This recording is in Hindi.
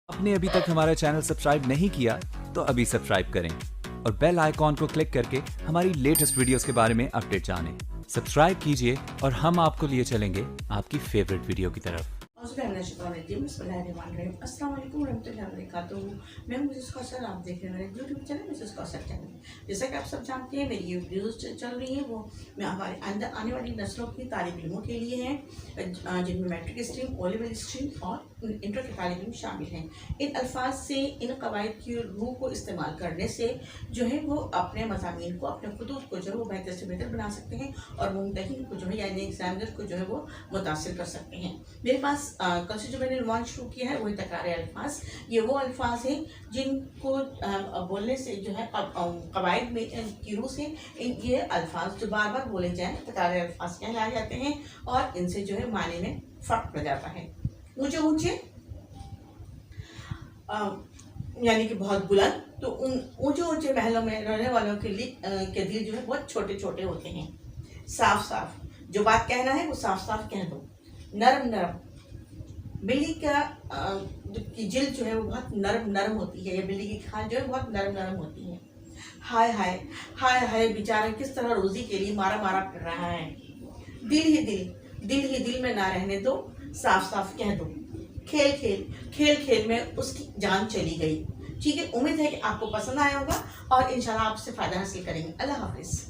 आपने अभी तक हमारा चैनल सब्सक्राइब नहीं किया तो अभी सब्सक्राइब करें और बेल आइकॉन को क्लिक करके हमारी लेटेस्ट वीडियोस के बारे में अपडेट जानें। सब्सक्राइब कीजिए और हम आपको लिए चलेंगे आपकी फेवरेट वीडियो की तरफ। अस्सलाम वालेकुम रहमतुल्लाहि व बरकातहू। मैं हूं मिसेस कौसर, आप देख रहे हैं मेरे YouTube channel Mrs Kausar channel. जैसा कि आप सब जानते हैं मेरी ये वीडियोस चल रही हैं वो मैं हमारे अंदर आने वाली नस्लों की तालिब इल्मों के लिए हैं, जिनमें matric stream, O level stream और इंटर के तालिब इल्म शामिल हैं। इन अल्फाज से, इन कवायद की रूह को इस्तेमाल करने से जो है वो अपने मज़ामीन को, अपने खुदूद को जो है वो बेहतर से बेहतर बना सकते हैं और मुमतहिन को जो है यानी एग्जामिनर को जो है वो मुतासिर कर सकते हैं। मेरे पास कल से जो मैंने रिवान शुरू किया है वही तकरार अल्फाज। ये वो अल्फाज हैं जिनको बोलने से जो है कवायद में की रूह से ये अल्फाज जो बार बार बोले जाएं तकरार अल्फाज कहलाए जाते हैं और इनसे जो है माने में फ़र्क पड़ जाता है। ऊंचे ऊंचे यानी कि बहुत बुलंद, तो उन ऊंचे ऊंचे महलों में रहने वालों के लिए के दिल जो है बहुत छोटे छोटे होते हैं। साफ साफ जो बात कहना है वो साफ साफ कह दो। नरम नरम, बिल्ली का की जिल्द जो है वो बहुत नरम नरम होती है, या बिल्ली की खाल जो है बहुत नरम नरम होती है। हाय हाय हाय हाय, बेचारा किस तरह रोजी के लिए मारा मारा फिर रहा है। दिल ही दिल में ना रहने दो, साफ साफ कह दो। खेल खेल में उसकी जान चली गई। ठीक है, उम्मीद है कि आपको पसंद आया होगा और इंशाल्लाह आपसे फ़ायदा हासिल करेंगे। अल्लाह हाफिज़।